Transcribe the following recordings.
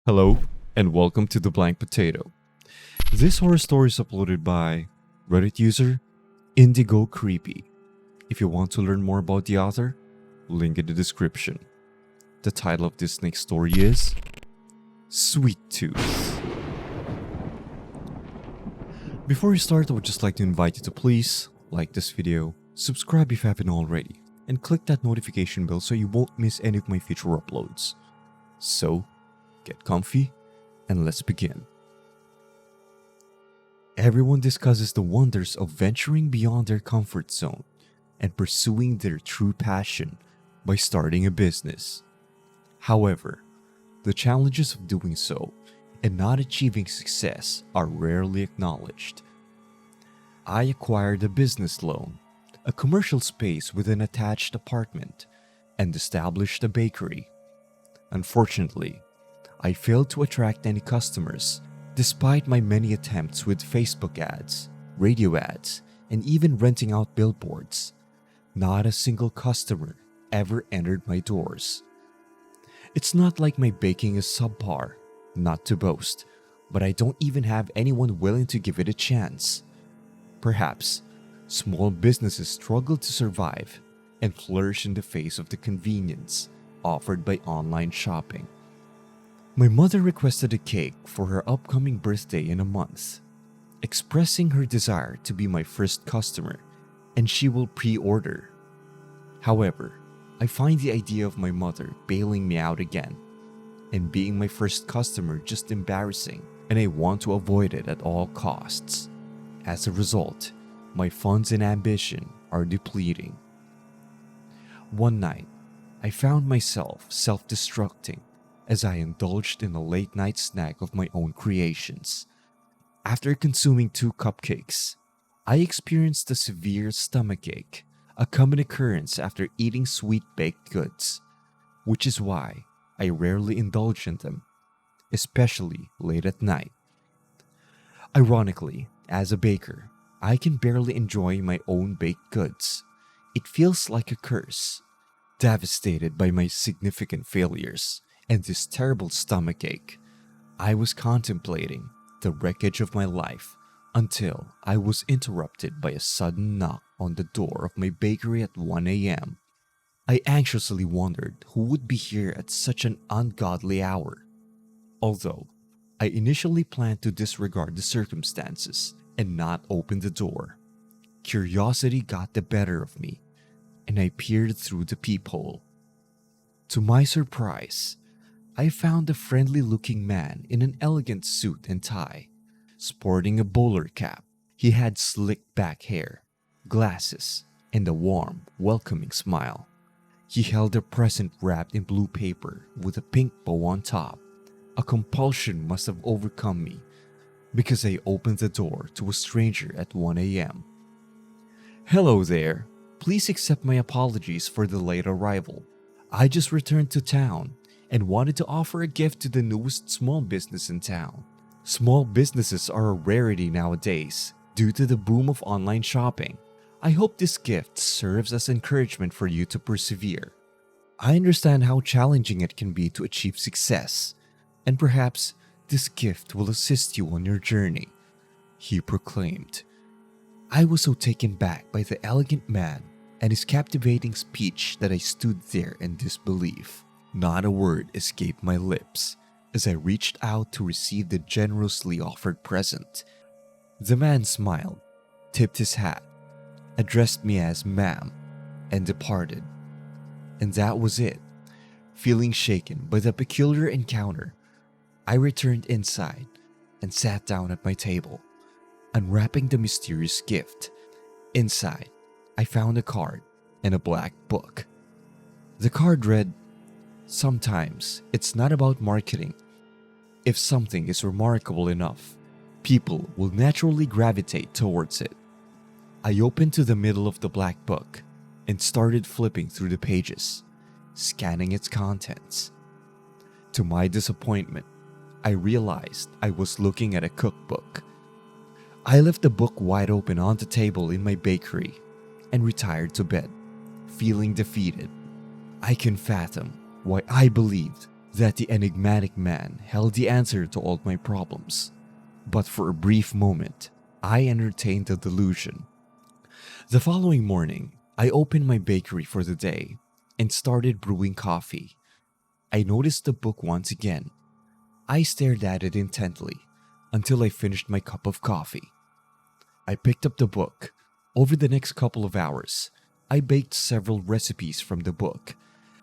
Hello, and welcome to The Blank Potato. This horror story is uploaded by Reddit user IndigoCreepy. If you want to learn more about the author, link in the description. The title of this next story is Sweet Tooth. Before we start, I would just like to invite you to please like this video, subscribe if you haven't already, and click that notification bell so you won't miss any of my future uploads. So, get comfy, and let's begin. Everyone discusses the wonders of venturing beyond their comfort zone and pursuing their true passion by starting a business. However, the challenges of doing so and not achieving success are rarely acknowledged. I acquired a business loan, a commercial space with an attached apartment, and established a bakery. Unfortunately, I failed to attract any customers despite my many attempts with Facebook ads, radio ads, and even renting out billboards. Not a single customer ever entered my doors. It's not like my baking is subpar, not to boast, but I don't even have anyone willing to give it a chance. Perhaps small businesses struggle to survive and flourish in the face of the convenience offered by online shopping. My mother requested a cake for her upcoming birthday in a month, expressing her desire to be my first customer, and she will pre-order. However, I find the idea of my mother bailing me out again and being my first customer just embarrassing, and I want to avoid it at all costs. As a result, my funds and ambition are depleting. One night, I found myself self-destructing as I indulged in a late-night snack of my own creations. After consuming 2 cupcakes, I experienced a severe stomachache, a common occurrence after eating sweet baked goods, which is why I rarely indulge in them, especially late at night. Ironically, as a baker, I can barely enjoy my own baked goods. It feels like a curse. Devastated by my significant failures and this terrible stomachache, I was contemplating the wreckage of my life until I was interrupted by a sudden knock on the door of my bakery at 1 a.m. I anxiously wondered who would be here at such an ungodly hour. Although I initially planned to disregard the circumstances and not open the door, curiosity got the better of me, and I peered through the peephole. To my surprise, I found a friendly-looking man in an elegant suit and tie, sporting a bowler cap. He had slicked back hair, glasses, and a warm, welcoming smile. He held a present wrapped in blue paper with a pink bow on top. A compulsion must have overcome me because I opened the door to a stranger at 1 a.m. "Hello there. Please accept my apologies for the late arrival. I just returned to town and wanted to offer a gift to the newest small business in town. Small businesses are a rarity nowadays due to the boom of online shopping. I hope this gift serves as encouragement for you to persevere. I understand how challenging it can be to achieve success, and perhaps this gift will assist you on your journey," he proclaimed. I was so taken back by the elegant man and his captivating speech that I stood there in disbelief. Not a word escaped my lips as I reached out to receive the generously offered present. The man smiled, tipped his hat, addressed me as ma'am, and departed. And that was it. Feeling shaken by the peculiar encounter, I returned inside and sat down at my table, unwrapping the mysterious gift. Inside, I found a card and a black book. The card read, "Sometimes it's not about marketing. If something is remarkable enough, people will naturally gravitate towards it." I opened to the middle of the black book and started flipping through the pages, scanning its contents. To my disappointment, I realized I was looking at a cookbook. I left the book wide open on the table in my bakery and retired to bed, feeling defeated. I can fathom why I believed that the enigmatic man held the answer to all my problems. But for a brief moment, I entertained the delusion. The following morning, I opened my bakery for the day and started brewing coffee. I noticed the book once again. I stared at it intently until I finished my cup of coffee. I picked up the book. Over the next couple of hours, I baked several recipes from the book,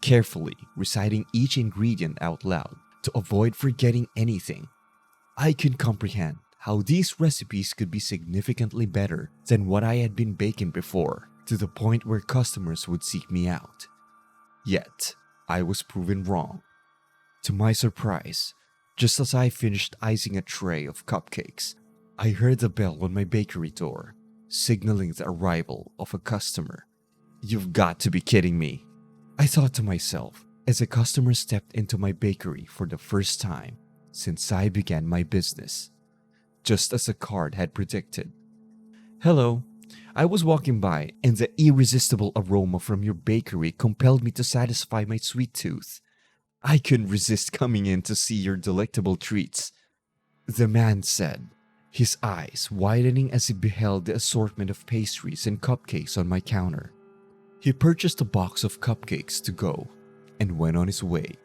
carefully reciting each ingredient out loud to avoid forgetting anything. I could comprehend how these recipes could be significantly better than what I had been baking before, to the point where customers would seek me out. Yet, I was proven wrong. To my surprise, just as I finished icing a tray of cupcakes, I heard the bell on my bakery door, signaling the arrival of a customer. "You've got to be kidding me," I thought to myself as a customer stepped into my bakery for the first time since I began my business. Just as the card had predicted. "Hello, I was walking by and the irresistible aroma from your bakery compelled me to satisfy my sweet tooth. I couldn't resist coming in to see your delectable treats," the man said, his eyes widening as he beheld the assortment of pastries and cupcakes on my counter. He purchased a box of cupcakes to go and went on his way.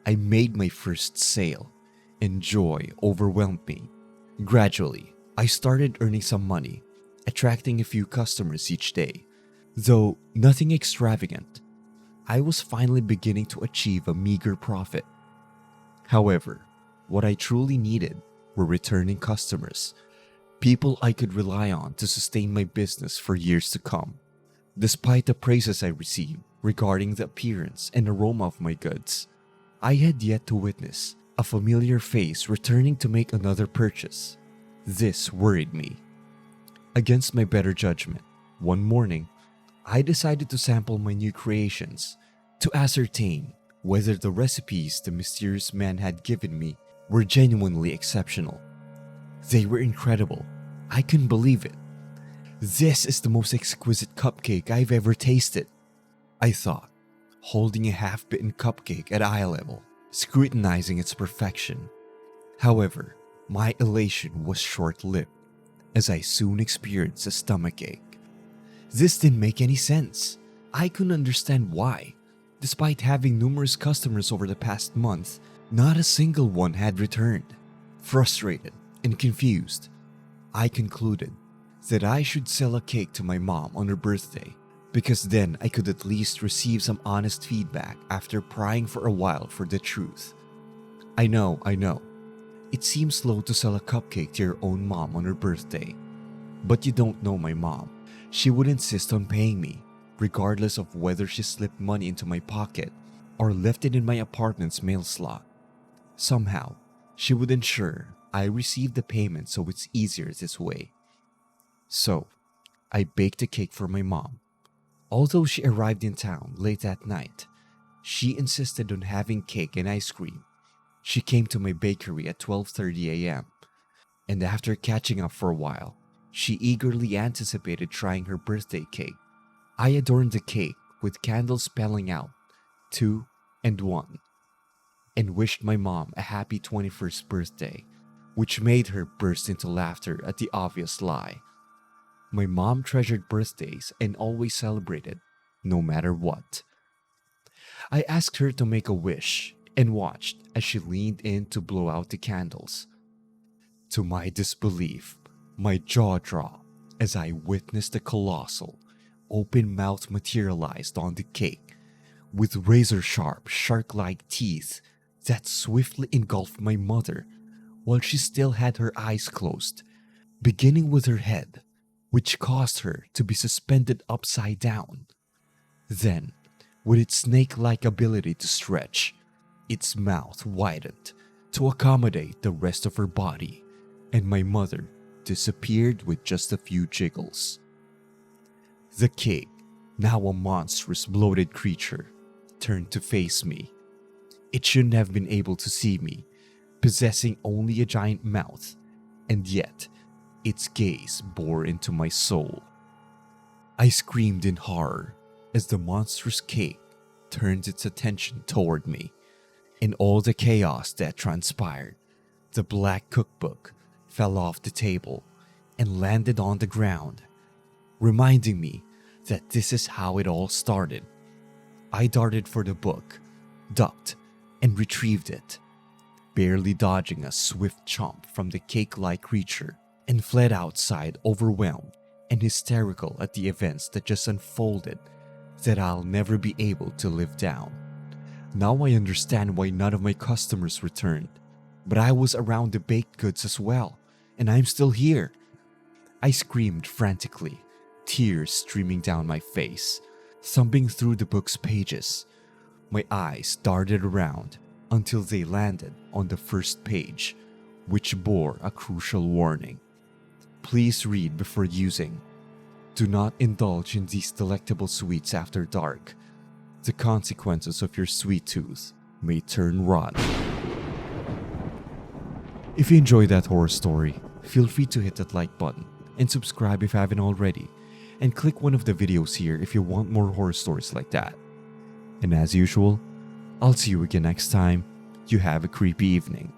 I made my first sale, and joy overwhelmed me. Gradually, I started earning some money, attracting a few customers each day. Though nothing extravagant, I was finally beginning to achieve a meager profit. However, what I truly needed were returning customers, people I could rely on to sustain my business for years to come. Despite the praises I received regarding the appearance and aroma of my goods, I had yet to witness a familiar face returning to make another purchase. This worried me. Against my better judgment, one morning, I decided to sample my new creations to ascertain whether the recipes the mysterious man had given me were genuinely exceptional. They were incredible. I couldn't believe it. "This is the most exquisite cupcake I've ever tasted," I thought, holding a half-bitten cupcake at eye level, scrutinizing its perfection. However, my elation was short-lived, as I soon experienced a stomachache. This didn't make any sense. I couldn't understand why. Despite having numerous customers over the past month, not a single one had returned. Frustrated and confused, I concluded that I should sell a cake to my mom on her birthday, because then I could at least receive some honest feedback after prying for a while for the truth. I know. It seems slow to sell a cupcake to your own mom on her birthday. But you don't know my mom. She would insist on paying me, regardless of whether she slipped money into my pocket or left it in my apartment's mail slot. Somehow, she would ensure I received the payment, so it's easier this way. So, I baked a cake for my mom. Although she arrived in town late that night, she insisted on having cake and ice cream. She came to my bakery at 12:30 a.m., and after catching up for a while, she eagerly anticipated trying her birthday cake. I adorned the cake with candles spelling out 2 and 1, and wished my mom a happy 21st birthday, which made her burst into laughter at the obvious lie. My mom treasured birthdays and always celebrated, no matter what. I asked her to make a wish and watched as she leaned in to blow out the candles. To my disbelief, my jaw dropped as I witnessed a colossal, open mouth materialized on the cake, with razor-sharp, shark-like teeth that swiftly engulfed my mother while she still had her eyes closed, beginning with her head, which caused her to be suspended upside down. Then, with its snake-like ability to stretch, its mouth widened to accommodate the rest of her body, and my mother disappeared with just a few jiggles. The cake, now a monstrous bloated creature, turned to face me. It shouldn't have been able to see me, possessing only a giant mouth, and yet its gaze bore into my soul. I screamed in horror as the monstrous cake turned its attention toward me. In all the chaos that transpired, the black cookbook fell off the table and landed on the ground, reminding me that this is how it all started. I darted for the book, ducked, and retrieved it, barely dodging a swift chomp from the cake-like creature, and fled outside overwhelmed and hysterical at the events that just unfolded that I'll never be able to live down. Now I understand why none of my customers returned, but I was around the baked goods as well, and I'm still here. I screamed frantically, tears streaming down my face, thumbing through the book's pages. My eyes darted around until they landed on the first page, which bore a crucial warning. Please read before using. Do not indulge in these delectable sweets after dark. The consequences of your sweet tooth may turn rotten. If you enjoyed that horror story, feel free to hit that like button and subscribe if you haven't already, and click one of the videos here if you want more horror stories like that. And as usual, I'll see you again next time. You have a creepy evening.